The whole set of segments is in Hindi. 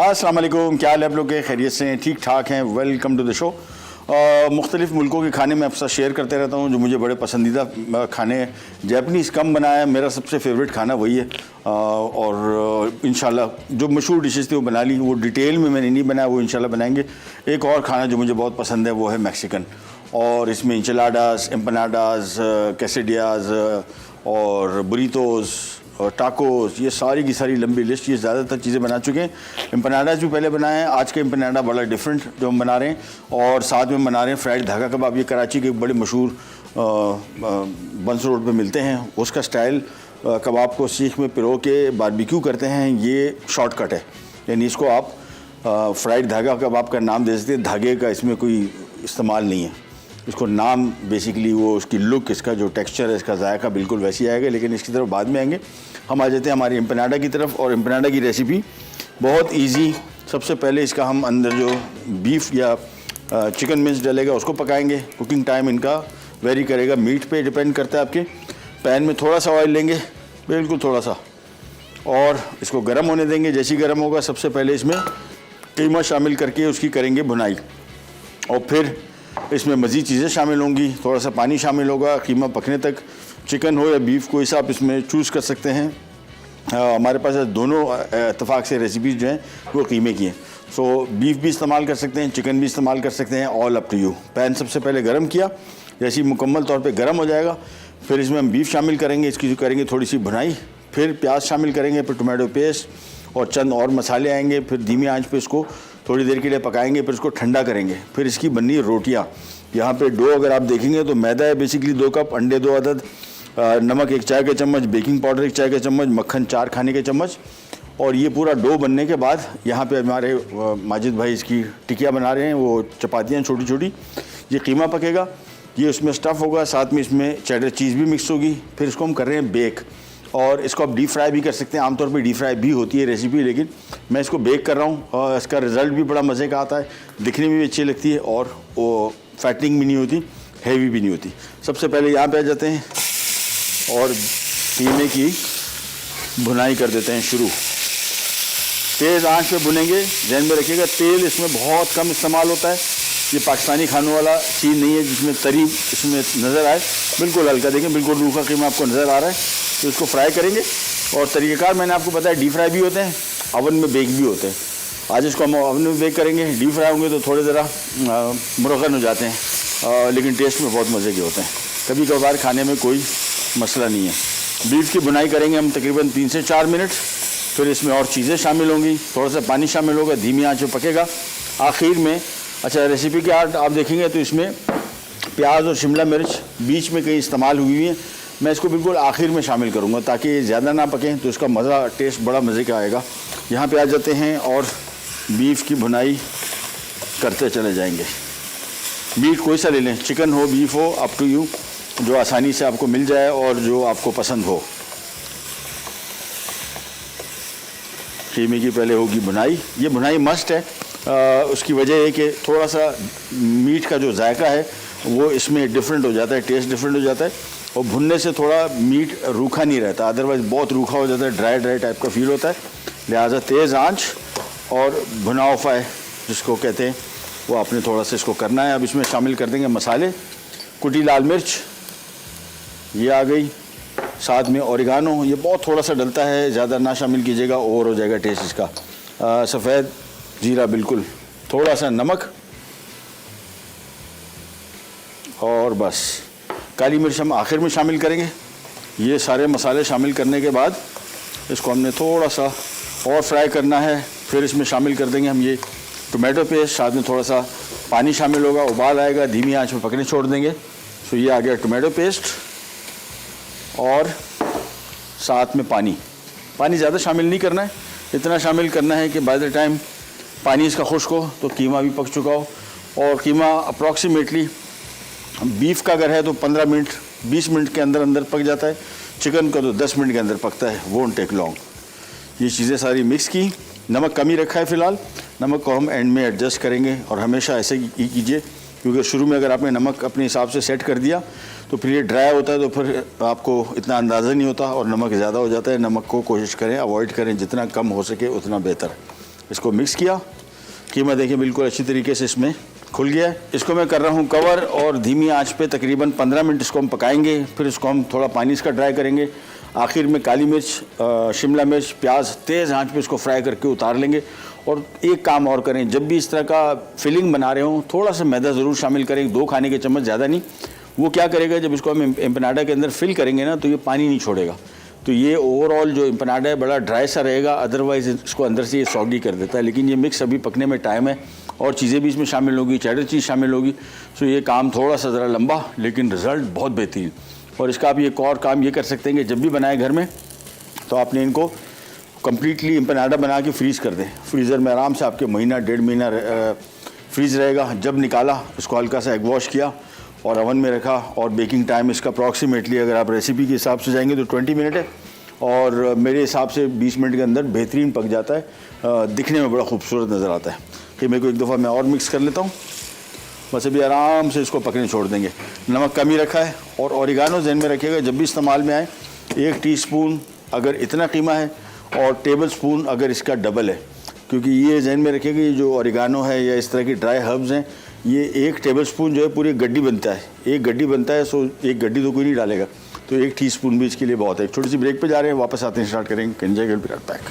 अस्सलाम वालेकुम, क्या हाल है आप लोग के? खैरियत से हैं, ठीक ठाक हैं? Welcome to the show. मुख्तलिफ मुल्कों के खाने मैं आपके साथ शेयर करते रहता हूँ जो मुझे बड़े पसंदीदा खाने। जैपनीज़ कम बनाया, मेरा सबसे फेवरेट खाना वही है। और इंशाल्लाह जो मशहूर डिशेस थी वो बना ली, वो डिटेल में मैंने नहीं बनाया, वो इंशाल्लाह बनाएंगे। एक और खाना जो मुझे बहुत पसंद है वो है मैक्सिकन, और इसमें इंचिलाडास, एम्पनाडास, कैसेडियाज और बुरीतोस और टाकोस, ये सारी की सारी लंबी लिस्ट, ये ज़्यादातर चीज़ें बना चुके हैं। एम्पनाडास भी पहले बनाए हैं, आज के एम्पनाडा बड़ा डिफरेंट जो हम बना रहे हैं, और साथ में बना रहे हैं फ्राइड धागा कबाब। ये कराची के बड़े मशहूर बंस रोड पे मिलते हैं, उसका स्टाइल कबाब को सीख में पिरो के बारबेक्यू करते हैं। ये शॉर्टकट है, यानी इसको आप फ्राइड धागा कबाब का नाम दे सकते हैं। धागे का इसमें कोई इस्तेमाल नहीं है, इसको नाम बेसिकली वो उसकी लुक, इसका जो टेक्सचर है, इसका जायका बिल्कुल वैसे ही आएगा, लेकिन इसकी तरफ बाद में आएंगे। हम आ जाते हैं हमारी एम्पनाडा की तरफ, और एम्पनाडा की रेसिपी बहुत इजी। सबसे पहले इसका हम अंदर जो बीफ या चिकन मिंस डलेगा उसको पकाएंगे। कुकिंग टाइम इनका वेरी करेगा, मीट पे डिपेंड करता है आपके। पैन में थोड़ा सा ऑयल लेंगे, बिल्कुल थोड़ा सा, और इसको गर्म होने देंगे। जैसे ही गर्म होगा सबसे पहले इसमें कीमा शामिल करके उसकी करेंगे भुनाई, और फिर इसमें मज़ीद चीज़ें शामिल होंगी। थोड़ा सा पानी शामिल होगा कीमा पकने तक। चिकन हो या बीफ, कोई सा आप इसमें चूज़ कर सकते हैं। हमारे पास दोनों इत्तेफाक से रेसिपीज़ जो हैं वो कीमे की हैं। सो बीफ भी इस्तेमाल कर सकते हैं, चिकन भी इस्तेमाल कर सकते हैं, all up to you. Pan सबसे पहले गर्म किया, जैसे ही मुकम्मल तौर पे गर्म हो जाएगा फिर इसमें हम बीफ शामिल करेंगे, इसकी जो करेंगे थोड़ी सी भुनाई, फिर प्याज शामिल करेंगे, फिर टोमेटो पेस्ट और चंद और मसाले आएंगे। फिर धीमी आंच पे इसको थोड़ी देर के लिए पकाएंगे, फिर इसको ठंडा करेंगे। फिर इसकी बननी रोटियाँ। यहाँ पे डो अगर आप देखेंगे तो मैदा है बेसिकली 2 कप, अंडे 2 अदद, नमक 1 चाय का चम्मच, बेकिंग पाउडर 1 चाय का चम्मच, मक्खन 4 खाने के चम्मच। और ये पूरा डो बनने के बाद यहाँ पे हमारे माजिद भाई इसकी टिकिया बना रहे हैं, वो चपातियाँ छोटी छोटी। ये कीमा पकेगा, ये उसमें स्टफ़ होगा, साथ में इसमें चेडर चीज़ भी मिक्स होगी। फिर इसको हम कर रहे हैं बेक, और इसको आप डीप फ्राई भी कर सकते हैं। आमतौर पे डीप फ्राई भी होती है रेसिपी, लेकिन मैं इसको बेक कर रहा हूँ, और इसका रिज़ल्ट भी बड़ा मज़े का आता है, दिखने में भी अच्छी लगती है, और वो फैटिंग भी नहीं होती, हैवी भी नहीं होती। सबसे पहले यहाँ पे आ जाते हैं और कीमे की भुनाई कर देते हैं शुरू। तेज़ आंच पे भुनेंगे, ध्यान में रखिएगा तेल इसमें बहुत कम इस्तेमाल होता है। ये पाकिस्तानी खानों वाला चीज़ नहीं है जिसमें तरी इसमें नज़र आए, बिल्कुल हल्का। देखें बिल्कुल रूखा कीमा आपको नज़र आ रहा है, तो इसको फ्राई करेंगे। और तरीक़ेकार मैंने आपको बताया, डीप फ्राई भी होते हैं, अवन में बेक भी होते हैं। आज इसको हम अवन में बेक करेंगे। डीप फ्राई होंगे तो थोड़े ज़रा मुरगन हो जाते हैं, लेकिन टेस्ट में बहुत मज़े के होते हैं। कभी कभार खाने में कोई मसला नहीं है। बीफ की बुनाई करेंगे हम तकरीबन 3 से 4 मिनट। फिर इसमें और चीज़ें शामिल होंगी, थोड़ा सा पानी शामिल होगा, धीमी आंच पे पकेगा। आखिर में अच्छा रेसिपी के आर्ट आप देखेंगे तो इसमें प्याज और शिमला मिर्च बीच में कहीं इस्तेमाल हुई है। मैं इसको बिल्कुल आखिर में शामिल करूँगा ताकि ये ज़्यादा ना पकें, तो इसका मज़ा टेस्ट बड़ा मज़े का आएगा। यहाँ पे आ जाते हैं और बीफ की भुनाई करते चले जाएंगे। मीट कोई सा ले लें, चिकन हो, बीफ हो, अप टू यू, जो आसानी से आपको मिल जाए और जो आपको पसंद हो। कीमे की पहले होगी भुनाई, ये भुनाई मस्ट है। उसकी वजह है कि थोड़ा सा मीट का जो जायका है वो इसमें डिफरेंट हो जाता है, टेस्ट डिफरेंट हो जाता है, और भुनने से थोड़ा मीट रूखा नहीं रहता, अदरवाइज़ बहुत रूखा हो जाता है, ड्राई ड्राई टाइप का फील होता है। लिहाजा तेज़ आंच और भुना फ्राई जिसको कहते हैं वो आपने थोड़ा सा इसको करना है। अब इसमें शामिल कर देंगे मसाले। कुटी लाल मिर्च ये आ गई, साथ में ओरिगानो, ये बहुत थोड़ा सा डलता है, ज़्यादा ना शामिल कीजिएगा, ओवर हो जाएगा टेस्ट इसका। सफ़ेद जीरा बिल्कुल, थोड़ा सा नमक, और बस काली मिर्च हम आखिर में शामिल करेंगे। ये सारे मसाले शामिल करने के बाद इसको हमने थोड़ा सा और फ्राई करना है। फिर इसमें शामिल कर देंगे हम ये टोमेटो पेस्ट, साथ में थोड़ा सा पानी शामिल होगा, उबाल आएगा, धीमी आंच में पकने छोड़ देंगे। तो ये आ गया टोमेटो पेस्ट, और साथ में पानी। पानी ज़्यादा शामिल नहीं करना है, इतना शामिल करना है कि बाय द टाइम पानी इसका खुश्क हो तो कीमा भी पक चुका हो। और कीमा अप्रॉक्सीमेटली बीफ का अगर है तो 15 मिनट 20 मिनट के अंदर अंदर पक जाता है, चिकन का तो 10 मिनट के अंदर पकता है, वोंट टेक लॉन्ग। ये चीज़ें सारी मिक्स की। नमक कम ही रखा है फ़िलहाल, नमक को हम एंड में एडजस्ट करेंगे, और हमेशा ऐसे ही कीजिए, क्योंकि शुरू में अगर आपने नमक अपने हिसाब से सेट कर दिया तो फिर ये ड्राई होता है, तो फिर आपको इतना अंदाज़ा नहीं होता और नमक ज़्यादा हो जाता है। नमक को कोशिश करें अवॉइड करें, जितना कम हो सके उतना बेहतर। इसको मिक्स किया। कीमा देखिए बिल्कुल अच्छी तरीके से इसमें खुल गया है। इसको मैं कर रहा हूँ कवर और धीमी आंच पे तकरीबन 15 मिनट इसको हम पकाएंगे। फिर इसको हम थोड़ा पानी इसका ड्राई करेंगे। आखिर में काली मिर्च, शिमला मिर्च, प्याज तेज़ आंच पे इसको फ्राई करके उतार लेंगे। और एक काम और करें, जब भी इस तरह का फिलिंग बना रहे हों थोड़ा सा मैदा ज़रूर शामिल करें, 2 खाने के चम्मच, ज़्यादा नहीं। वो क्या करेगा, जब इसको हम एम्पनाडा के अंदर फिल करेंगे ना तो ये पानी नहीं छोड़ेगा, तो ये ओवरऑल जो एम्पनाडा है बड़ा ड्राई सा रहेगा। अदरवाइज़ इसको अंदर से ये सॉगी कर देता है। लेकिन ये मिक्स अभी पकने में टाइम है और चीज़ें भी इसमें शामिल होगी, चेडर चीज़ शामिल होगी। सो ये काम थोड़ा सा ज़रा लंबा लेकिन रिज़ल्ट बहुत बेहतरीन। और इसका आप एक और काम ये कर सकते हैं कि जब भी बनाए घर में तो आपने इनको कम्प्लीटली एम्पनाडा बना के फ्रीज़ कर दें। फ्रीज़र में आराम से आपके महीना 1.5 महीना फ्रीज़ रहेगा। जब निकाला इसको हल्का सा एग वॉश किया और ओवन में रखा। और बेकिंग टाइम इसका अप्रॉक्सीमेटली अगर आप रेसिपी के हिसाब से जाएंगे तो 20 मिनट है और मेरे हिसाब से 20 मिनट के अंदर बेहतरीन पक जाता है। दिखने में बड़ा खूबसूरत नज़र आता है। कि मेरे को एक दफ़ा मैं और मिक्स कर लेता हूँ। बस अभी आराम से इसको पकने छोड़ देंगे। नमक कम ही रखा है और ओरिगानो ज़हन में रखिएगा जब भी इस्तेमाल में आए 1 टीस्पून अगर इतना कीमा है और टेबल स्पून अगर इसका डबल है। क्योंकि ये ज़हन में रखिएगा ये जो ओरिगानो है या इस तरह की ड्राई हर्ब्स हैं, ये 1 टेबल स्पून जो है पूरी गड्डी बनता है। 1 गड्डी बनता है, सो 1 गड्डी तो कोई नहीं डालेगा, तो 1 टीस्पून भी इसके लिए बहुत है। एक छोटी सी ब्रेक पे जा रहे हैं, वापस आते हैं, स्टार्ट करेंगे। कंजा गेट बी राइट बैक।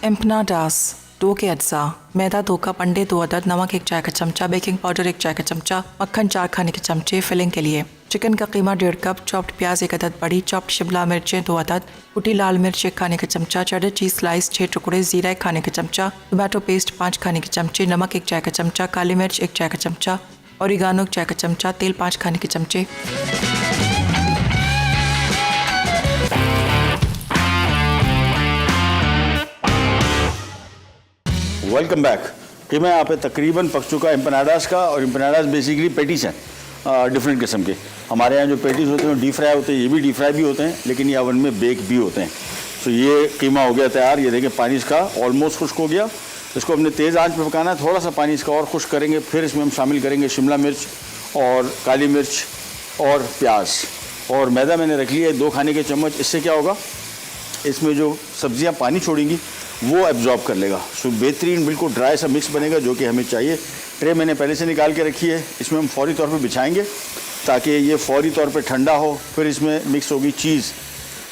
एम्पनाडास 2 के अज्जा, मैदा 2 कप, अंडे 2 अदद, नमक 1 चाय का चमचा, बेकिंग पाउडर 1 चाय का चमचा, मक्खन 4 खाने के चमचे। फिलिंग के लिए चिकन का कीमा 1.5 कप, चॉप्ड प्याज 1 अदद बड़ी, चॉप्ड शिमला मिर्चें 2 अदद, कुटी लाल मिर्च 1 खाने का चमचा, चेडर चीज स्लाइस 6 टुकड़े, जीरा 1 खाने का चमचा, टोमेटो पेस्ट 5 खाने के चमचे, नमक 1 चाय का चमचा, काली मिर्च 1 चाय का चमचा, ओरिगानो 1 चाय का चमचा, तेल 5 खाने के चमचे। Welcome back. कीमा यहाँ पे तकरीबन पक चुका है एम्पनाडास का। और एम्पनाडास बेसिकली पेटीज हैं डिफरेंट किस्म के। हमारे यहाँ जो पेटीज होते हैं डीप फ्राई होते हैं, ये भी डीप फ्राई भी होते हैं, लेकिन ये ओवन में बेक भी होते हैं। तो ये कीमा हो गया तैयार। ये देखें पानी इसका ऑलमोस्ट खुश्क हो गया। इसको हमने तेज़ आंच पे पकाना है। थोड़ा सा पानी इसका और खुश्क करेंगे, फिर इसमें हम शामिल करेंगे शिमला मिर्च और काली मिर्च और प्याज। और मैदा मैंने रख लिया है 2 खाने के चम्मच। इससे क्या होगा, इसमें जो सब्जियां पानी छोड़ेंगी वो एब्जॉर्ब कर लेगा। सो बेहतरीन बिल्कुल ड्राई सा मिक्स बनेगा जो कि हमें चाहिए। ट्रे मैंने पहले से निकाल के रखी है। इसमें हम फौरी तौर पे बिछाएंगे ताकि ये फौरी तौर पे ठंडा हो। फिर इसमें मिक्स होगी चीज़,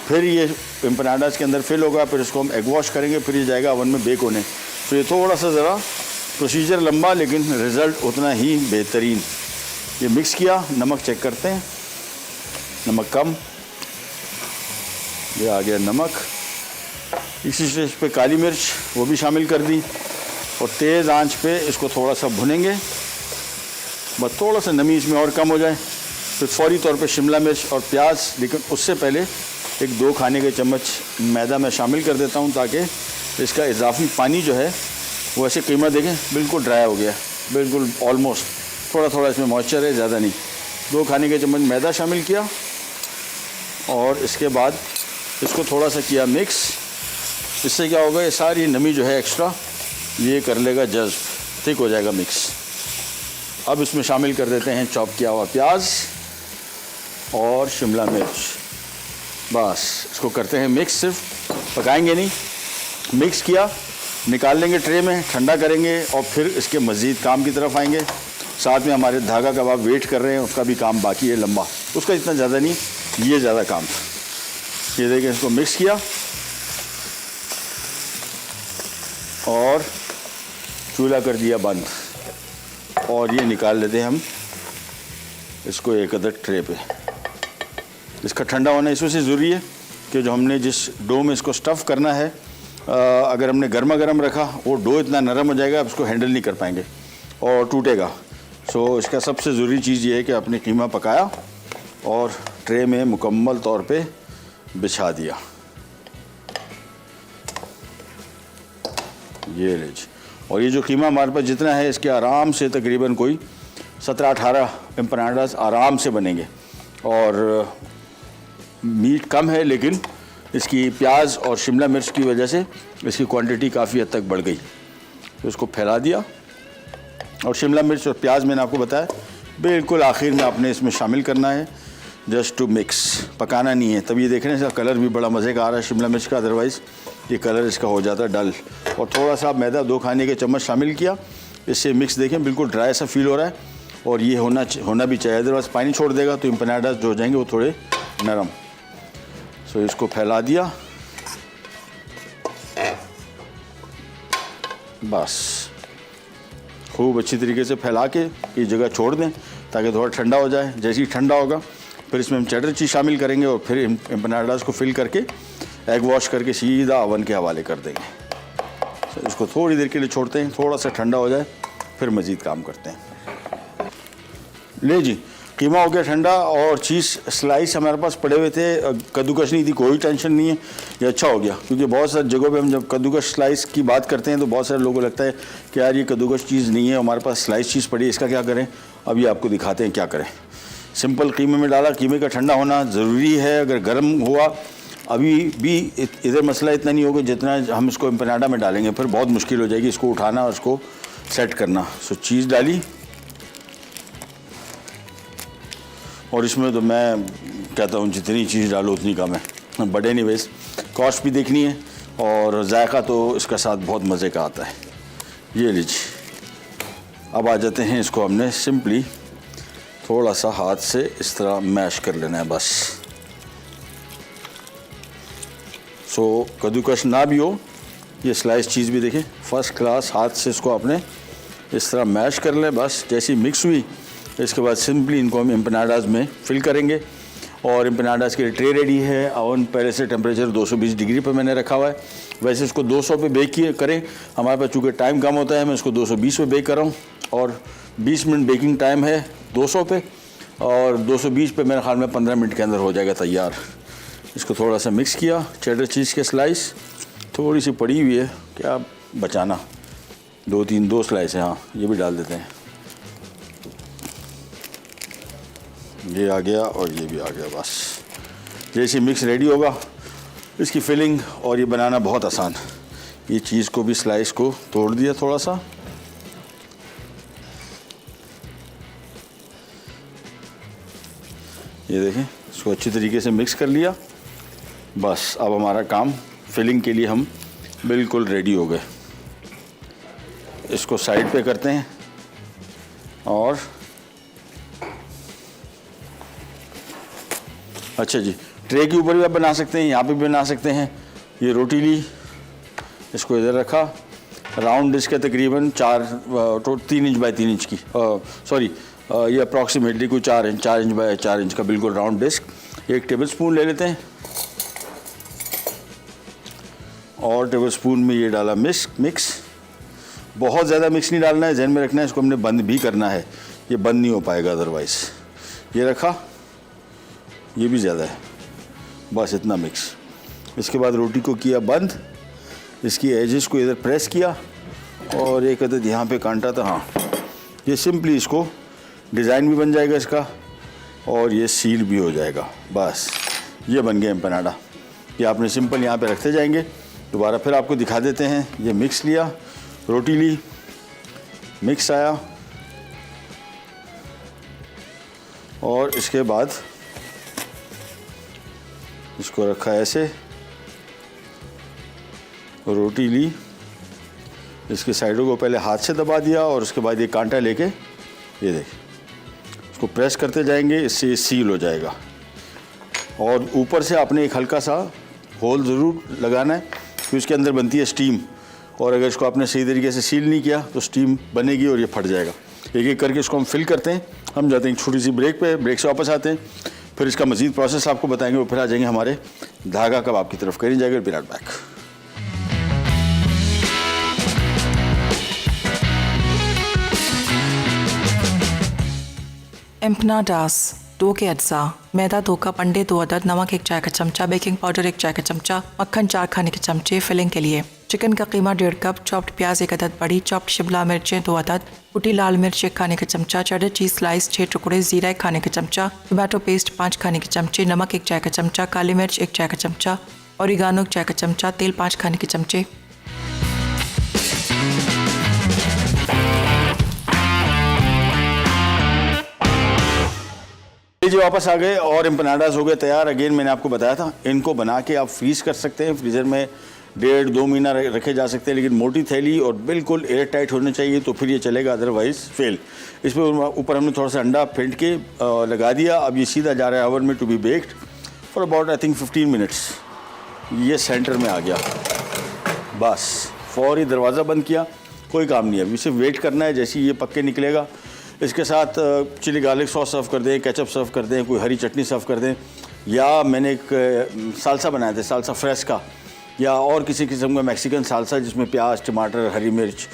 फिर ये एम्पनाडास के अंदर फिल होगा, फिर इसको हम एग वॉश करेंगे, फिर ये जाएगा ओवन में बेक होने। तो ये थोड़ा सा ज़रा प्रोसीजर लंबा लेकिन रिज़ल्ट उतना ही बेहतरीन। ये मिक्स किया, नमक चेक करते हैं, नमक कम, ये आ गया नमक। इसी स्टेज पे काली मिर्च वो भी शामिल कर दी और तेज़ आंच पे इसको थोड़ा सा भुनेंगे, बस थोड़ा सा नमी इसमें और कम हो जाए। फिर फौरी तौर पे शिमला मिर्च और प्याज, लेकिन उससे पहले 1-2 खाने के चम्मच मैदा मैं शामिल कर देता हूँ ताकि इसका इजाफी पानी जो है वो ऐसे कीमा देखें बिल्कुल ड्राई हो गया, बिल्कुल ऑलमोस्ट। थोड़ा थोड़ा इसमें मॉइस्चर है, ज़्यादा नहीं। 2 खाने के चम्मच मैदा शामिल किया और इसके बाद इसको थोड़ा सा किया मिक्स। इससे क्या होगा, ये सारी नमी जो है एक्स्ट्रा ये कर लेगा जज्ब, थिक हो जाएगा मिक्स। अब इसमें शामिल कर देते हैं चॉप किया हुआ प्याज और शिमला मिर्च। बस इसको करते हैं मिक्स, सिर्फ पकाएंगे नहीं। मिक्स किया, निकाल लेंगे ट्रे में, ठंडा करेंगे और फिर इसके मज़ीद काम की तरफ आएंगे। साथ में हमारे धागा कबाब वेट कर रहे हैं, उसका भी काम बाकी है लंबा, उसका इतना ज़्यादा नहीं, ये ज़्यादा काम था। ये देखें, इसको मिक्स किया और चूल्हा कर दिया बंद और ये निकाल लेते हैं हम इसको एक अदद ट्रे पे। इसका ठंडा होना इस वजह से ज़रूरी है कि जो हमने जिस डो में इसको स्टफ़ करना है, अगर हमने गर्मा गर्म रखा वो डो इतना नरम हो जाएगा आप इसको हैंडल नहीं कर पाएंगे और टूटेगा। सो इसका सबसे ज़रूरी चीज़ ये है कि आपने कीमा पकाया और ट्रे में मुकम्मल तौर पे बिछा दिया। ये लीजिए, और ये जो कीमा हमारे पास जितना है इसके आराम से तकरीबन कोई 17-18 एम्पनाडास आराम से बनेंगे। और मीट कम है लेकिन इसकी प्याज और शिमला मिर्च की वजह से इसकी क्वांटिटी काफ़ी हद तक बढ़ गई। तो इसको फैला दिया और शिमला मिर्च और प्याज मैंने आपको बताया बिल्कुल आखिर में आपने इसमें शामिल करना है। जस्ट टू मिक्स, पकाना नहीं है। तब ये देख रहे हैं इसका कलर भी बड़ा मज़े का आ रहा है शिमला मिर्च का, अदरवाइज़ ये कलर इसका हो जाता है डल। और थोड़ा सा मैदा 2 खाने के चम्मच शामिल किया, इससे मिक्स देखें बिल्कुल ड्राई सा फील हो रहा है। और ये होना भी चाहिए, अदरवाइज़ पानी छोड़ देगा तो एम्पनाडास जो हो जाएंगे वो थोड़े नरम। सो इसको फैला दिया, बस खूब अच्छी तरीके से फैला के ये जगह छोड़ दें ताकि थोड़ा ठंडा हो जाए। जैसे ही ठंडा होगा फिर इसमें हम चेडर चीज़ शामिल करेंगे और फिर एम्पनाडास को फिल करके एग वॉश करके सीधा ओवन के हवाले कर देंगे। तो इसको थोड़ी देर के लिए छोड़ते हैं, थोड़ा सा ठंडा हो जाए फिर मज़ीद काम करते हैं। ले जी, कीमा हो गया ठंडा और चीज़ स्लाइस हमारे पास पड़े हुए थे, कद्दूकश नहीं थी, कोई टेंशन नहीं है, ये अच्छा हो गया। क्योंकि बहुत सारी जगहों पे हम जब कद्दूकश स्लाइस की बात करते हैं तो बहुत सारे लोगों को लगता है कि यार ये कद्दूकश चीज़ नहीं है, हमारे पास स्लाइस चीज़ पड़ी है, इसका क्या करें। अभी आपको दिखाते हैं क्या करें। सिंपल कीमे में डाला, कीमे का ठंडा होना ज़रूरी है। अगर गर्म हुआ अभी भी इधर मसला इतना नहीं होगा जितना हम इसको एम्पनाडा में डालेंगे, फिर बहुत मुश्किल हो जाएगी इसको उठाना और इसको सेट करना। सो चीज़ डाली और इसमें तो मैं कहता हूँ जितनी चीज़ डालो उतनी कम है, बट एनीवेज कॉस्ट भी देखनी है और जायका तो इसका साथ बहुत मज़े का आता है। ये लीजिए, अब आ जाते हैं, इसको हमने सिंपली थोड़ा सा हाथ से इस तरह मैश कर लेना है बस। सो कद्दूकश ना भी हो, ये स्लाइस चीज़ भी देखें फ़र्स्ट क्लास, हाथ से इसको आपने इस तरह मैश कर लें बस। जैसी मिक्स हुई इसके बाद सिंपली इनको हम एम्पनाडास में फिल करेंगे और एम्पनाडास के लिए ट्रे रेडी है। ओवन पहले से टेम्परेचर 220 डिग्री पर मैंने रखा हुआ है। वैसे इसको 200 पे बेक करें, हमारे पास चूँकि टाइम कम होता है मैं इसको 220 पे बेक कर रहा हूँ और 20 मिनट बेकिंग टाइम है 200 पे और 220 पे मेरे ख्याल में 15 मिनट के अंदर हो जाएगा तैयार। इसको थोड़ा सा मिक्स किया, चेडर चीज़ के स्लाइस थोड़ी सी पड़ी हुई है, क्या बचाना, 2 स्लाइस है, हाँ ये भी डाल देते हैं। ये आ गया और ये भी आ गया बस। जैसे मिक्स रेडी होगा इसकी फिलिंग और ये बनाना बहुत आसान। ये चीज़ को भी स्लाइस को तोड़ दिया थोड़ा सा, ये देखें, इसको अच्छी तरीके से मिक्स कर लिया बस। अब हमारा काम फिलिंग के लिए हम बिल्कुल रेडी हो गए। इसको साइड पे करते हैं और अच्छा जी, ट्रे के ऊपर भी आप बना सकते हैं, यहाँ पे भी बना सकते हैं। ये रोटी ली, इसको इधर रखा, राउंड डिस्क है तकरीबन 3 इंच बाय 3 इंच की, सॉरी ये अप्रॉक्सीमेटली कोई 4 इंच बाय 4 इंच का बिल्कुल राउंड डिस्क। 1 टेबल स्पून ले लेते हैं और टेबल स्पून में ये डाला मिक्स। बहुत ज़्यादा मिक्स नहीं डालना है, जहन में रखना है इसको हमने बंद भी करना है, ये बंद नहीं हो पाएगा अदरवाइज़। ये रखा, ये भी ज़्यादा है, बस इतना मिक्स। इसके बाद रोटी को किया बंद, इसकी एजेस को इधर प्रेस किया और एक अदद यहाँ पे कांटा था, हाँ ये सिंपली इसको डिज़ाइन भी बन जाएगा इसका और ये सील भी हो जाएगा। बस ये बन गया एम्पनाडा। ये आपने सिंपल यहाँ पे रखते जाएंगे। दोबारा फिर आपको दिखा देते हैं। ये मिक्स लिया, रोटी ली, मिक्स आया और इसके बाद इसको रखा ऐसे, रोटी ली, इसके साइडों को पहले हाथ से दबा दिया और उसके बाद ये कांटा लेके ये देख इसको प्रेस करते जाएंगे, इससे ये सील हो जाएगा। और ऊपर से आपने एक हल्का सा होल ज़रूर लगाना है क्योंकि इसके अंदर बनती है स्टीम, और अगर इसको आपने सही तरीके से सील नहीं किया तो स्टीम बनेगी और ये फट जाएगा। एक एक करके इसको हम फिल करते हैं। हम जाते हैं एक छोटी सी ब्रेक पे, ब्रेक से वापस आते हैं, फिर इसका मज़ीद प्रोसेस आपको बताएंगे। वो फिर आ जाएंगे हमारे धागा कबाब की तरफ। करें जाएगा विराट बैक। एम्पनाडास, 2 के अज्जा, मैदा 2 कप, अंडे 2 अदद, नमक 1 चाय का चमचा, बेकिंग पाउडर 1 चाय का चमचा, मक्खन 4 खाने के चमचे। फिलिंग के लिए चिकन का कीमा 1.5 कप, चॉप्ड प्याज 1 अदद बड़ी, चॉप्ड शिमला मिर्चें 2 अदद, कुटी लाल मिर्च 1 खाने का चमचा, चेडर चीज़ स्लाइस 6 टुकड़े, जीरा 1 खाने का चमचा, टोमेटो पेस्ट 5 खाने के चमचे, नमक 1 चाय का चमचा, काली मिर्च 1 चाय का चमचा, ओरिगानो 1 चाय का चमचा, तेल 5 खाने के चमचे। जी वापस आ गए और एम्पनाडास हो गए तैयार। अगेन मैंने आपको बताया था इनको बना के आप फ्रीज़ कर सकते हैं, फ्रीज़र में 1.5-2 महीना रखे जा सकते हैं, लेकिन मोटी थैली और बिल्कुल एयर टाइट होनी चाहिए तो फिर ये चलेगा, अदरवाइज़ फेल। इस पर ऊपर हमने थोड़ा सा अंडा फेंट के लगा दिया। अब ये सीधा जा रहा है ओवन में to be baked for about I think 15 minutes. ये सेंटर में आ गया, बस फौरी दरवाज़ा बंद किया, कोई काम नहीं है। अभी सिर्फ वेट करना है, जैसे ये पक के निकलेगा इसके साथ चिली गार्लिक सॉस सर्व कर दें, केचप सर्व कर दें, कोई हरी चटनी सर्व कर दें, या मैंने एक सालसा बनाया था, सालसा फ्रेश का, या और किसी किस्म का मैक्सिकन सालसा जिसमें प्याज, टमाटर, हरी मिर्च,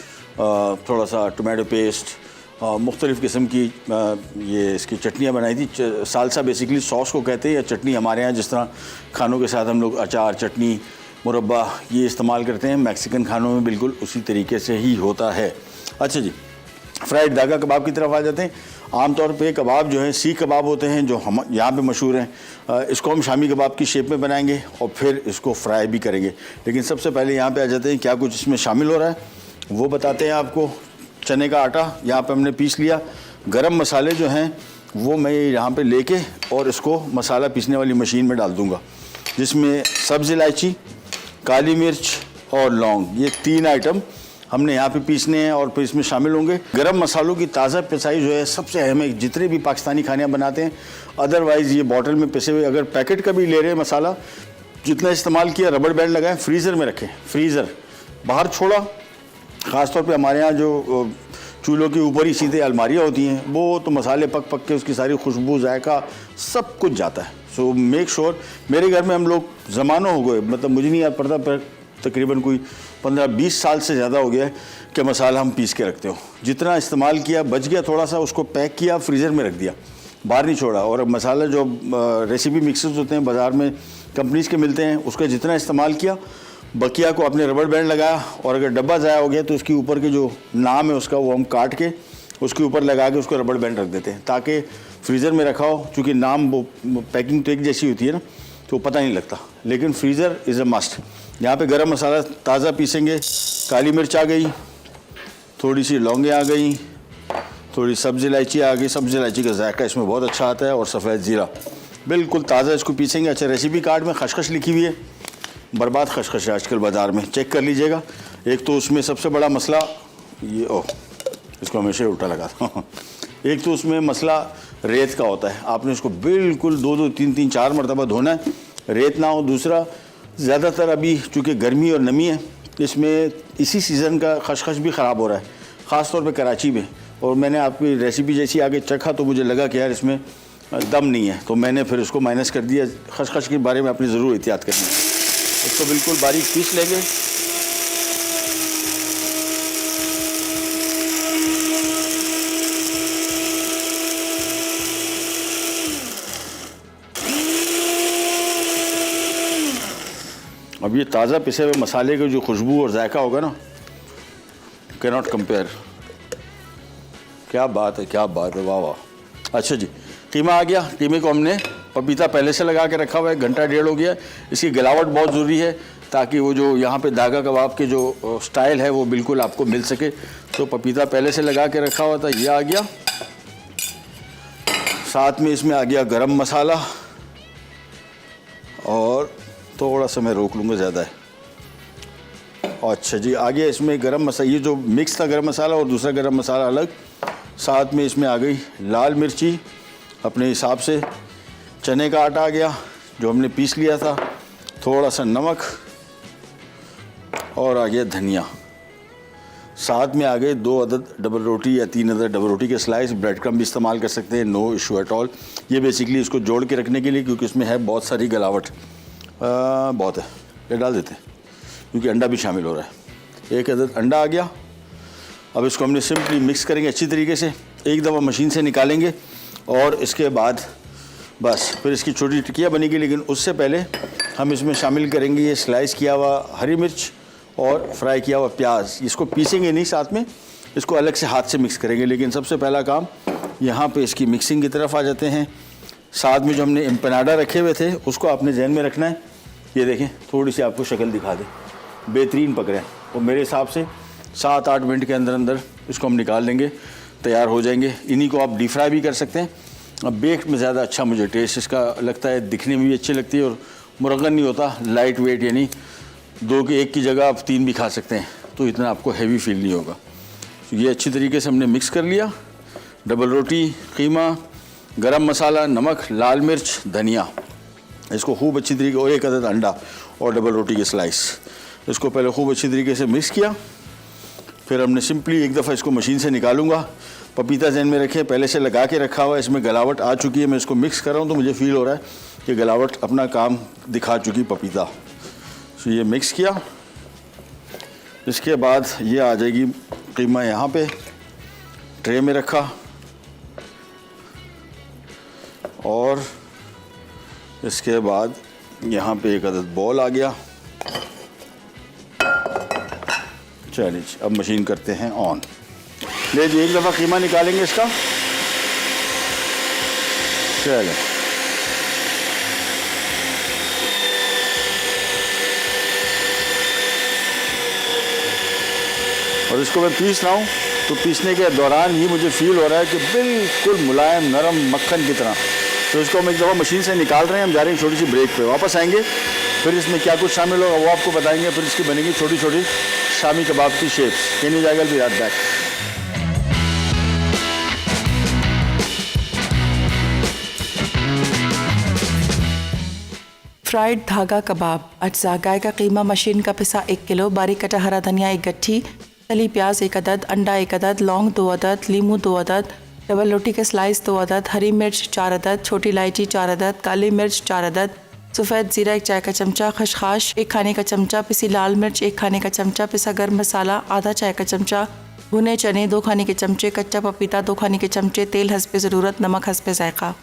थोड़ा सा टोमेटो पेस्ट, मुख्तलिफ़ किस्म की ये इसकी चटनियाँ बनाई थी। सालसा बेसिकली सॉस को कहते हैं, या चटनी हमारे यहाँ जिस तरह खानों के साथ हम लोग अचार, चटनी, मुरब्बा ये इस्तेमाल करते हैं, मैक्सिकन खानों में बिल्कुल उसी तरीके से ही होता है। अच्छा जी, फ्राइड दागा कबाब की तरफ आ जाते हैं। आमतौर पे कबाब जो है सीख कबाब होते हैं जो हम यहाँ पे मशहूर हैं। इसको हम शामी कबाब की शेप में बनाएंगे और फिर इसको फ्राई भी करेंगे। लेकिन सबसे पहले यहाँ पे आ जाते हैं क्या कुछ इसमें शामिल हो रहा है वो बताते हैं आपको। चने का आटा यहाँ पे हमने पीस लिया। गरम मसाले जो हैं वो मैं यहाँ पे लेके और इसको मसाला पीसने वाली मशीन में डाल दूँगा, जिसमें सब्ज़ इलायची, काली मिर्च और लौंग, ये 3 आइटम हमने यहाँ पे पीसने हैं और फिर इसमें शामिल होंगे। गरम मसालों की ताज़ा पिसाई जो है सबसे अहम है जितने भी पाकिस्तानी खाने बनाते हैं। अदरवाइज़ ये बॉटल में पिसे हुए, अगर पैकेट का भी ले रहे हैं मसाला, जितना इस्तेमाल किया रबड़ बैंड लगाएं, फ्रीज़र में रखें, फ्रीज़र बाहर छोड़ा। ख़ासतौर पे हमारे यहाँ जो चूल्हों के ऊपर ही सीधे अलमारियाँ होती हैं, वो तो मसाले पक पक के उसकी सारी खुशबू, जायका सब कुछ जाता है। सो मेक श्योर, मेरे घर में हम लोग ज़मानों हो गए, मतलब मुझे नहीं याद पड़ता पर तकरीबन कोई 15-20 साल से ज़्यादा हो गया है कि मसाला हम पीस के रखते हो। जितना इस्तेमाल किया बच गया थोड़ा सा, उसको पैक किया, फ्रीज़र में रख दिया, बाहर नहीं छोड़ा। और अब मसाला जो रेसिपी मिक्सर्स होते हैं बाज़ार में कंपनीज़ के मिलते हैं, उसका जितना इस्तेमाल किया, बकिया को अपने रबड़ बैंड लगाया। और अगर डब्बा ज़ाया हो गया तो उसके ऊपर के जो नाम है उसका, वो हम काट के उसके ऊपर लगा के उसको रबड़ बैंड रख देते हैं, ताकि फ्रीज़र में रखा हो। चूँकि नाम वो पैकिंग टेक जैसी होती है ना, तो पता नहीं लगता। लेकिन फ्रीज़र इज़ अ मस्ट। यहाँ पे गरम मसाला ताज़ा पीसेंगे। काली मिर्च आ गई, थोड़ी सी लौंगे आ गई, थोड़ी सब्ज़ इलायची आ गई। सब्ज़ इलायची का जायका इसमें बहुत अच्छा आता है, और सफ़ेद ज़ीरा बिल्कुल ताज़ा इसको पीसेंगे। अच्छा, रेसिपी कार्ड में खसखस लिखी हुई है, बर्बाद खसखस है आजकल बाज़ार में, चेक कर लीजिएगा। एक तो उसमें सबसे बड़ा मसला ये, ओह इसको हमेशा उल्टा लगा था एक तो उसमें मसला रेत का होता है, आपने उसको बिल्कुल 2-2, 3-3, 4 मरतबा धोना है, रेत ना हो। दूसरा, ज़्यादातर अभी चूँकि गर्मी और नमी है, इसमें इसी सीज़न का खसखस भी ख़राब हो रहा है, ख़ास तौर पे कराची में। और मैंने आपकी रेसिपी जैसी आगे चखा तो मुझे लगा कि यार इसमें दम नहीं है, तो मैंने फिर उसको माइनस कर दिया। खसखस के बारे में अपनी ज़रूर एहतियात करनी है। इसको बिल्कुल बारीक पीस लेंगे। अब ये ताज़ा पिसे हुए मसाले के जो खुशबू और जायका होगा ना, कैन नॉट कंपेयर। क्या बात है, क्या बात है, वाह वाह। अच्छा जी, कीमा आ गया। कीमे को हमने पपीता पहले से लगा के रखा हुआ है, घंटा डेढ़ हो गया। इसकी गलावट बहुत ज़रूरी है ताकि वो जो यहाँ पे दागा कबाब के जो स्टाइल है वो बिल्कुल आपको मिल सके। तो पपीता पहले से लगा के रखा हुआ था, ये आ गया। साथ में इसमें आ गया गरम मसाला, और थोड़ा सा मैं रोक लूँगा, ज़्यादा है। अच्छा जी, आ गया इसमें गरम मसाला, ये जो मिक्स था गरम मसाला और दूसरा गरम मसाला अलग। साथ में इसमें आ गई लाल मिर्ची अपने हिसाब से, चने का आटा आ गया जो हमने पीस लिया था, थोड़ा सा नमक, और आ गया धनिया। साथ में आ गए 2 अदद डबल रोटी या 3 अदद डबल रोटी के स्लाइस। ब्रेड क्रम्ब भी इस्तेमाल कर सकते हैं, नो इशू एट ऑल। ये बेसिकली इसको जोड़ के रखने के लिए, क्योंकि इसमें है बहुत सारी गलावट, बहुत है, ये डाल देते हैं क्योंकि अंडा भी शामिल हो रहा है। 1 अदद अंडा आ गया। अब इसको हमने सिंपली मिक्स करेंगे अच्छी तरीके से, एक दफ़ा मशीन से निकालेंगे, और इसके बाद बस फिर इसकी छोटी टिक्कियाँ बनेगी। लेकिन उससे पहले हम इसमें शामिल करेंगे ये स्लाइस किया हुआ हरी मिर्च और फ्राई किया हुआ प्याज। इसको पीसेंगे नहीं साथ में, इसको अलग से हाथ से मिक्स करेंगे। लेकिन सबसे पहला काम यहाँ पे इसकी मिक्सिंग की तरफ आ जाते हैं। साथ में जो हमने एम्पनाडा रखे हुए थे उसको आपने जहन में रखना है। ये देखें, थोड़ी सी आपको शक्ल दिखा दें, बेहतरीन पक रहे हैं। और मेरे हिसाब से 7-8 मिनट के अंदर अंदर इसको हम निकाल लेंगे, तैयार हो जाएंगे। इन्हीं को आप डीप फ्राई भी कर सकते हैं। अब बेक्ड में ज़्यादा अच्छा मुझे टेस्ट इसका लगता है, दिखने में भी अच्छी लगती है और मुरगन नहीं होता, लाइट वेट, यानी 2 के 1 की जगह आप 3 भी खा सकते हैं, तो इतना आपको हैवी फील नहीं होगा। तो ये अच्छी तरीके से हमने मिक्स कर लिया। डबल रोटी, कीमा, गरम मसाला, नमक, लाल मिर्च, धनिया, इसको खूब अच्छी तरीके, और 1 अदद अंडा और डबल रोटी के स्लाइस, इसको पहले खूब अच्छी तरीके से मिक्स किया। फिर हमने सिंपली एक दफ़ा इसको मशीन से निकालूंगा। पपीता जहन में रखें, पहले से लगा के रखा हुआ है, इसमें गलावट आ चुकी है। मैं इसको मिक्स कर रहा हूँ तो मुझे फ़ील हो रहा है कि गलावट अपना काम दिखा चुकी पपीता। तो ये मिक्स किया, इसके बाद ये आ जाएगी कीमा यहाँ पे ट्रे में रखा, और इसके बाद यहाँ पे 1 अदद बॉल आ गया। चलिए अब मशीन करते हैं ऑन। ले जी, एक दफ़ा कीमा निकालेंगे इसका। चलिए और इसको मैं पीस रहा हूँ, तो पीसने के दौरान ही मुझे फ़ील हो रहा है कि बिल्कुल मुलायम नरम मक्खन की तरह। तो इसको हम एक दफ़ा मशीन से निकाल रहे हैं। हम जा रहे हैं छोटी सी ब्रेक पे, वापस आएंगे, फिर इसमें क्या कुछ शामिल होगा वो आपको बताएंगे। फिर इसकी बनेगी छोटी छोटी शामी कबाब की शेप्स। कैन यू जागल बी राइट बैक। फ्राइड धागा कबाब। अज्जा: गाय का कीमा मशीन का पिसा 1 किलो, बारीक कटा हरा धनिया 1 गट्ठी, तली प्याज 1 अदद, अंडा 1 अदद, लौंग 2 अदद, लीमू 2 अदद, डबल रोटी के स्लाइस 2 अदद, हरी मिर्च 4 अदद, छोटी इलायची 4 अदद, काली मिर्च 4 अदद, सफ़ेद ज़ीरा 1 चाय का चमचा, खसखस 1 खाने का चमचा, पिसी लाल मिर्च 1 खाने का चमचा, पिसा गर्म मसाला आधा चाय का चमचा, भुने चने 2 खाने के चमचे, कच्चा पपीता 2 खाने के चमचे, तेल हस्बे ज़रूरत, नमक हस्बे ज़ायक़ा।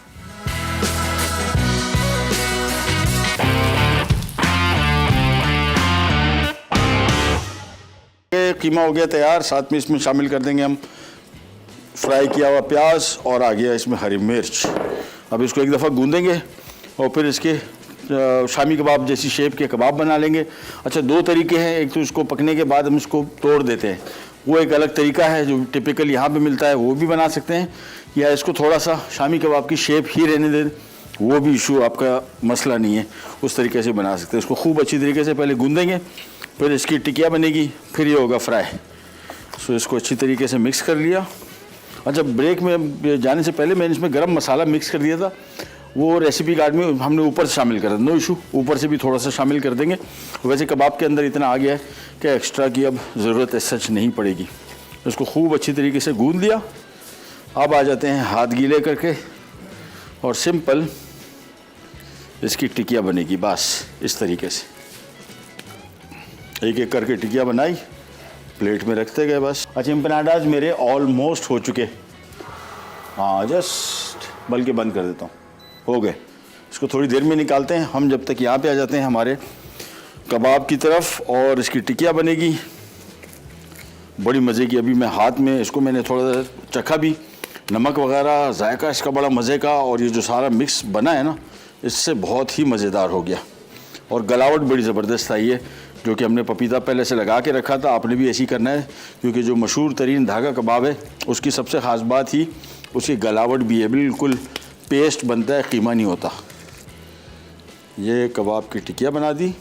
कीमा हो गया तैयार, साथ में इसमें शामिल कर देंगे हम फ्राई किया हुआ प्याज, और आ गया इसमें हरी मिर्च। अब इसको एक दफ़ा गूंदेंगे और फिर इसके शामी कबाब जैसी शेप के कबाब बना लेंगे। अच्छा, 2 तरीके हैं, एक तो इसको पकने के बाद हम इसको तोड़ देते हैं, वो एक अलग तरीका है जो टिपिकल यहाँ पे मिलता है, वो भी बना सकते हैं, या इसको थोड़ा सा शामी कबाब की शेप ही रहने दें, वो भी इशू आपका मसला नहीं है, उस तरीके से बना सकते हैं। इसको खूब अच्छी तरीके से पहले गूंदेंगे, फिर इसकी टिकिया बनेगी, फिर ये होगा फ्राई। सो इसको अच्छी तरीके से मिक्स कर लिया। अच्छा, ब्रेक में जाने से पहले मैंने इसमें गरम मसाला मिक्स कर दिया था, वो रेसिपी कार्ड में हमने ऊपर से शामिल करा, नो इशू, ऊपर से भी थोड़ा सा शामिल कर देंगे। वैसे कबाब के अंदर इतना आ गया है कि एक्स्ट्रा की अब ज़रूरत सच नहीं पड़ेगी। इसको खूब अच्छी तरीके से गूंद लिया। अब आ जाते हैं हाथ गीले करके, और सिंपल इसकी टिकिया बनेगी, बस इस तरीके से एक एक करके टिकिया बनाई, प्लेट में रखते गए बस। अच्छा, एम्पनाडाज मेरे ऑलमोस्ट हो चुके, हाँ जस्ट, बल्कि बंद कर देता हूँ, हो गए। इसको थोड़ी देर में निकालते हैं हम, जब तक यहाँ पे आ जाते हैं हमारे कबाब की तरफ, और इसकी टिकिया बनेगी बड़ी मज़े की। अभी मैं हाथ में इसको मैंने थोड़ा सा चखा भी, नमक वगैरह, जायका इसका बड़ा मज़े का, और ये जो सारा मिक्स बना है ना, इससे बहुत ही मज़ेदार हो गया। और गलावट बड़ी ज़बरदस्त आई है, जो कि हमने पपीता पहले से लगा के रखा था। आपने भी ऐसी करना है, क्योंकि जो मशहूर तरीन धागा कबाब है उसकी सबसे ख़ास बात ही उसकी गलावट भी है, बिल्कुल पेस्ट बनता है, कीमा नहीं होता। ये कबाब की टिकिया बना दी,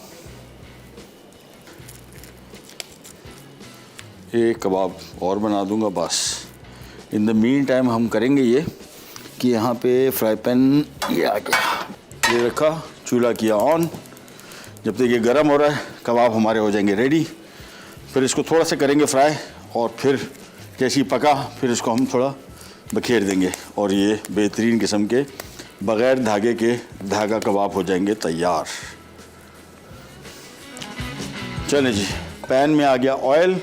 एक कबाब और बना दूंगा बस। इन द मीन टाइम हम करेंगे ये कि यहाँ पे फ्राई पैन ये आ गया, ये रखा, चूल्हा किया ऑन, जब तक ये गर्म हो रहा है कबाब हमारे हो जाएंगे रेडी। फिर इसको थोड़ा सा करेंगे फ्राई, और फिर जैसे ही पका फिर इसको हम थोड़ा बखेर देंगे, और ये बेहतरीन किस्म के बग़ैर धागे के धागा कबाब हो जाएंगे तैयार। चलें जी, पैन में आ गया ऑयल,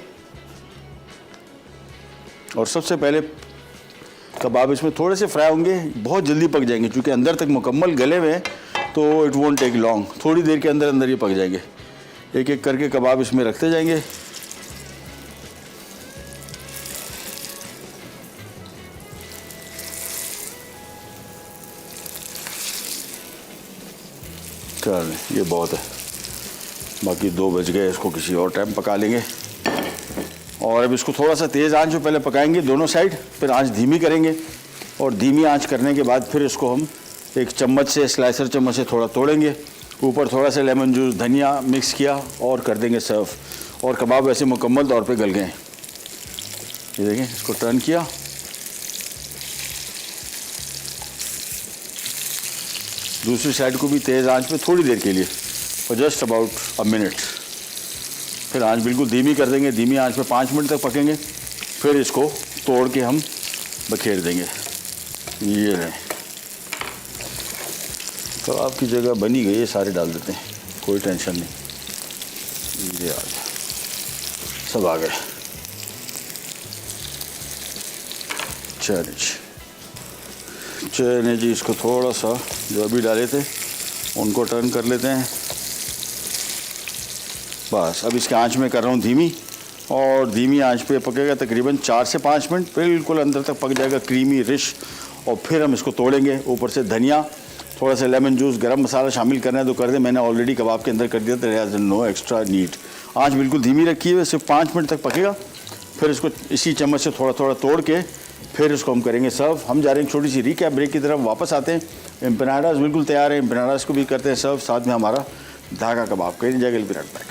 और सबसे पहले कबाब इसमें थोड़े से फ्राई होंगे, बहुत जल्दी पक जाएंगे, क्योंकि अंदर तक मुकम्मल गले हुए हैं, तो इट वोंट टेक लॉन्ग, थोड़ी देर के अंदर अंदर ही पक जाएंगे। एक एक करके कबाब इसमें रखते जाएंगे। चल, ये बहुत है, बाकी 2 बज गए, इसको किसी और टाइम पका लेंगे। और अब इसको थोड़ा सा तेज़ आंच पे पहले पकाएंगे दोनों साइड, फिर आंच धीमी करेंगे, और धीमी आंच करने के बाद फिर इसको हम एक चम्मच से, स्लाइसर चम्मच से थोड़ा तोड़ेंगे। ऊपर थोड़ा सा लेमन जूस, धनिया मिक्स किया और कर देंगे सर्व। और कबाब वैसे मुकम्मल तौर पे गल गए हैं। ये देखें, इसको टर्न किया, दूसरी साइड को भी तेज़ आंच पे थोड़ी देर के लिए, और जस्ट अबाउट अ मिनट। फिर आंच बिल्कुल धीमी कर देंगे। धीमी आंच पे 5 मिनट तक पकेंगे। फिर इसको तोड़ के हम बखेर देंगे। ये लें, तो आपकी जगह बनी गई है, सारे डाल देते हैं, कोई टेंशन नहीं। ये आ गया, सब आ गए। चलिए जी, इसको थोड़ा सा जो अभी डाले थे उनको टर्न कर लेते हैं। बस अब इसके आंच में कर रहा हूँ धीमी, और धीमी आंच पे पकेगा तकरीबन 4 से 5 मिनट, बिल्कुल अंदर तक पक जाएगा, क्रीमी रिच। और फिर हम इसको तोड़ेंगे। ऊपर से धनिया, थोड़ा सा लेमन जूस, गरम मसाला शामिल करना है तो कर दें। मैंने ऑलरेडी कबाब के अंदर कर दिया, तो हैज़ नो एक्स्ट्रा नीड। आंच बिल्कुल धीमी रखी है, सिर्फ 5 मिनट तक पकेगा। फिर इसको इसी चम्मच से थोड़ा थोड़ा तोड़ के फिर इसको हम करेंगे सर्व। हम जा रहे हैं छोटी सी रिकैप ब्रेक की तरफ, वापस आते हैं। एम्पनाडास बिल्कुल तैयार है, एम्पनाडास को भी करते हैं सर्व, साथ में हमारा धागा कबाब। कहीं जाएगा विराट बैक।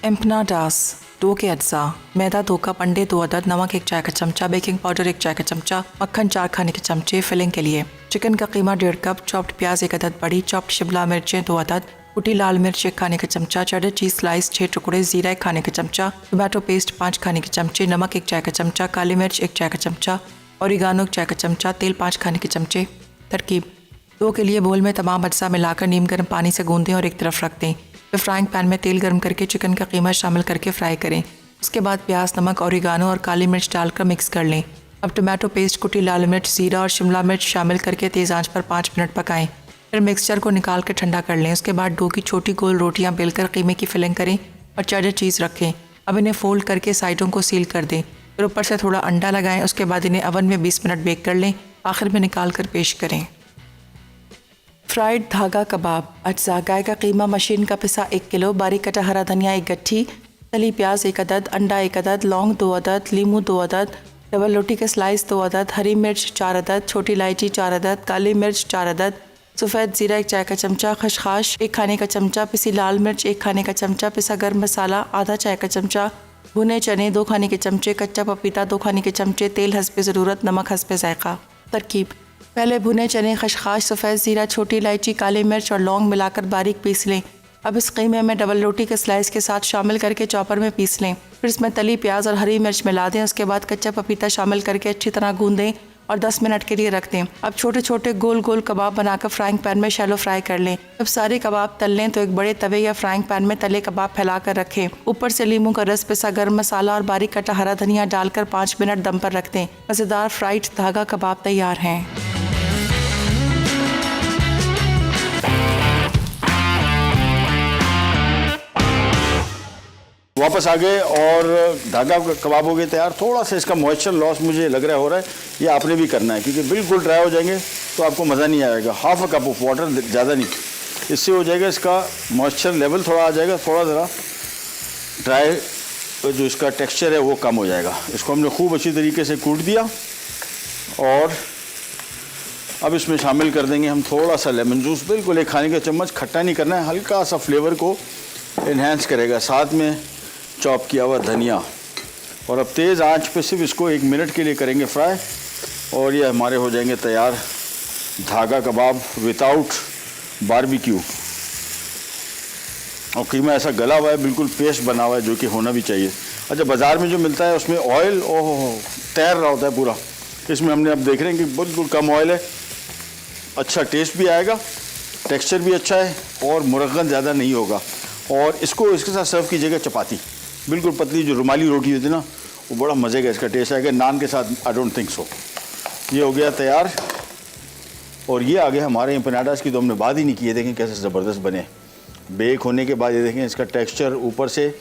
एम्पनाडास डो के अज्जा: मैदा 2 कप, अंडे 2 अदद, नमक 1 चाय का चमचा, बेकिंग पाउडर 1 चाय का चमचा, मक्खन 4 खाने के चमचे। फिलिंग के लिए चिकन का कीमा 1.5 कप, चॉप्ड प्याज 1 अदद बड़ी, चॉप्ड शिमला मिर्चें 2 अदद, कुटी लाल मिर्च 1 खाने का चमचा, चेडर चीज स्लाइस 6 टुकड़े, जीरा 1 खाने का चमचा, टोमेटो पेस्ट 5 खाने के चमचे, नमक 1 चाय का चमचा, काली मिर्च 1 चाय का चमचा, ओरिगानो 1 चाय का चमचा, तेल 5 खाने के चमचे। तरकीब: डो के लिए बोल में तमाम अज्जा मिलाकर नीम गर्म पानी से गूंदें और एक तरफ रख दें। फिर फ्राइंग पैन में तेल गर्म करके चिकन का कीमा शामिल करके फ्राई करें। उसके बाद प्याज, नमक, ओरिगानो और काली मिर्च डालकर मिक्स कर लें। अब टोमेटो पेस्ट, कुटी लाल मिर्च, जीरा और शिमला मिर्च शामिल करके तेज़ आंच पर 5 मिनट पकाएं। फिर मिक्सचर को निकाल कर ठंडा कर लें। उसके बाद डो की छोटी गोल रोटियां बेलकर कीमे की फिलिंग करें और चेडर चीज़ रखें। अब इन्हें फोल्ड करके साइडों को सील कर दें। फिर ऊपर से थोड़ा अंडा लगाएं। उसके बाद इन्हें अवन में 20 मिनट बेक कर लें। आखिर में निकाल कर पेश करें। फ्राइड धागा कबाब अज्जा: गाय का कीमा मशीन का पिसा 1 किलो, बारीक कटा हरा धनिया 1 गट्ठी, तली प्याज 1 अदद, अंडा 1 अदद, लौंग 2 अदद, लीमू 2 अदद, डबल रोटी के स्लाइस 2 अदद, हरी मिर्च 4 अदद, छोटी इलायची 4 अदद, काली मिर्च 4 अदद, सफ़ेद ज़ीरा 1 चाय का चमचा, खसखस 1 खाने का चमचा, पिसी लाल मिर्च 1 खाने का चमचा, पिसा गर्म मसाला आधा चाय का चमचा, भुने चने 2 खाने के चमचे, कच्चा पपीता 2 खाने के चमचे, तेल हस्बे ज़रूरत, नमक हस्बे ज़ायक़ा। तरकीब: पहले भुने चने, खसखस, सफ़ेद ज़ीरा, छोटी इलायची, काली मिर्च और लौंग मिलाकर बारीक पीस लें। अब इस कीमे में डबल रोटी के स्लाइस के साथ शामिल करके चॉपर में पीस लें। फिर इसमें तली प्याज और हरी मिर्च मिला दें। उसके बाद कच्चा पपीता शामिल करके अच्छी तरह गूंदें और 10 मिनट के लिए रख दें। अब छोटे छोटे गोल गोल कबाब बनाकर फ्राइंग पैन में शैलो फ्राई कर लें। जब सारे कबाब तल लें तो एक बड़े तवे या फ्राइंग पैन में तले कबाब फैलाकर रखें। ऊपर से लीमू का रस, पिसा गर्म मसाला और बारीक कटा हरा धनिया डालकर 5 मिनट दम पर रख दें। मज़ेदार फ्राइड धागा कबाब तैयार हैं। वापस आ गए और धागा कबाब हो गए तैयार। थोड़ा सा इसका मॉइस्चर लॉस मुझे लग रहा है हो रहा है, ये आपने भी करना है क्योंकि बिल्कुल ड्राई हो जाएंगे तो आपको मज़ा नहीं आएगा। Half a cup of water, ज़्यादा नहीं, इससे हो जाएगा इसका मॉइस्चर लेवल थोड़ा आ जाएगा, थोड़ा ज़रा ड्राई जो इसका टेक्सचर है वो कम हो जाएगा। इसको हमने खूब अच्छी तरीके से कूट दिया और अब इसमें शामिल कर देंगे हम थोड़ा सा लेमन जूस, बिल्कुल 1 खाने का चम्मच। खट्टा नहीं करना है, हल्का सा फ्लेवर को इन्हेंस करेगा। साथ में चॉप किया हुआ धनिया। और अब तेज़ आंच पे सिर्फ इसको 1 मिनट के लिए करेंगे फ्राई और ये हमारे हो जाएंगे तैयार धागा कबाब विदाउट बारबेक्यू। और कीमा ऐसा गला हुआ है, बिल्कुल पेस्ट बना हुआ है, जो कि होना भी चाहिए। अच्छा, बाज़ार में जो मिलता है उसमें ऑयल तैर रहा होता है पूरा। इसमें हमने अब देख रहे हैं कि बिल्कुल कम ऑयल है, अच्छा टेस्ट भी आएगा, टेक्सचर भी अच्छा है और मुरक्कन ज़्यादा नहीं होगा। और इसको इसके साथ सर्व कीजिएगा चपाती, बिल्कुल पतली जो रुमाली रोटी होती है ना, वो बड़ा मज़े का इसका टेस्ट आएगा। नान के साथ आई डोंट थिंक सो। ये हो गया तैयार और ये आ गया हमारे एम्पनाडास की तो हमने बात ही नहीं की है। देखें कैसे ज़बरदस्त बने बेक होने के बाद। ये देखें इसका टेक्सचर ऊपर से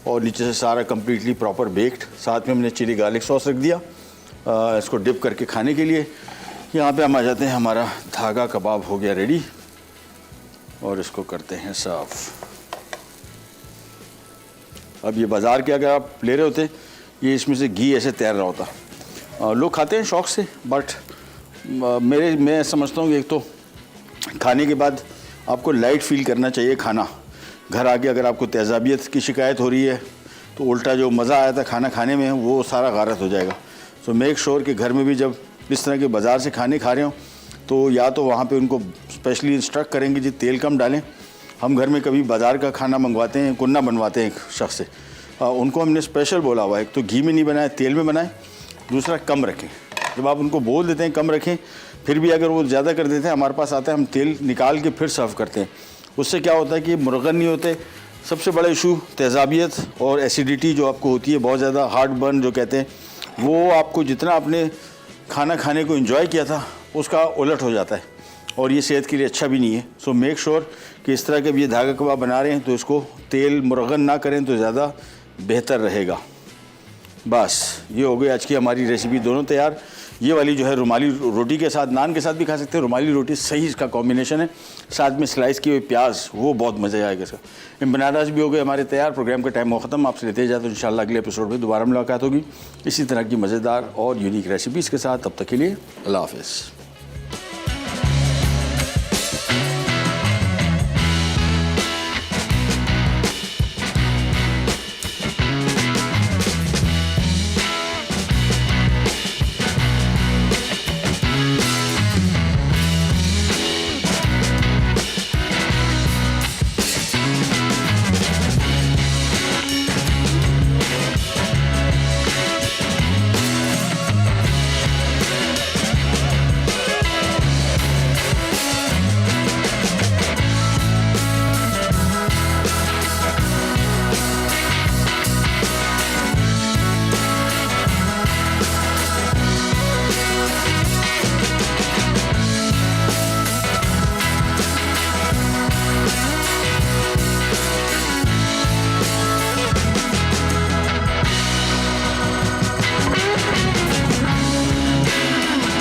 और नीचे से सारा कम्प्लीटली प्रॉपर बेक्ड। साथ में हमने चिली गार्लिक सॉस रख दिया इसको डिप करके खाने के लिए। यहाँ पे हम आ जाते हैं, हमारा धागा कबाब हो गया रेडी। और इसको करते हैं सर्व। अब ये बाज़ार के अगर आप ले रहे होते, ये इसमें से घी ऐसे तैर रहा होता। लोग खाते हैं शौक़ से, बट मैं समझता हूँ कि एक तो खाने के बाद आपको लाइट फील करना चाहिए खाना। घर आके अगर आपको तेज़ाबियत की शिकायत हो रही है तो उल्टा जो मज़ा आया था खाना खाने में वो सारा गारत हो जाएगा। सो मेक श्योर कि घर में भी जब इस तरह के बाज़ार से खाने खा रहे हो तो या तो वहाँ पे उनको स्पेशली इंस्ट्रक्ट करेंगे जी तेल कम डालें। हम घर में कभी बाज़ार का खाना मंगवाते हैं, कुन्ना बनवाते हैं एक शख्स से, उनको हमने स्पेशल बोला हुआ है, एक तो घी में नहीं बनाए, तेल में बनाएं, दूसरा कम रखें। जब आप उनको बोल देते हैं कम रखें, फिर भी अगर वो ज़्यादा कर देते हैं, हमारे पास आता है, हम तेल निकाल के फिर सर्व करते हैं। उससे क्या होता है कि मुरगन नहीं होते। सबसे बड़ा इशू तेज़ाबियत और एसिडिटी जो आपको होती है, बहुत ज़्यादा हार्ट बर्न जो कहते हैं, वो आपको जितना आपने खाना खाने को एंजॉय किया था उसका उलट हो जाता है और ये सेहत के लिए अच्छा भी नहीं है। सो मेक श्योर कि इस तरह के ये धागा कबाब बना रहे हैं तो इसको तेल मुरगन ना करें तो ज़्यादा बेहतर रहेगा। बस ये हो गई आज की हमारी रेसिपी, दोनों तैयार। ये वाली जो है रुमाली रोटी के साथ, नान के साथ भी खा सकते हैं। रुमाली रोटी सही इसका कॉम्बिनेशन है, साथ में स्लाइस किए हुए प्याज, वो बहुत मज़ा आएगा इसका। एम्पनाडास भी हो गए हमारे तैयार। प्रोग्राम का टाइम हो ख़त्म, आपसे लेते जाए तो इंशाल्लाह अगले एपिसोड में दोबारा मुलाकात होगी इसी तरह की मज़ेदार और यूनिक रेसिपीज़ के साथ। तब तक के लिए अल्लाह हाफ़िज़।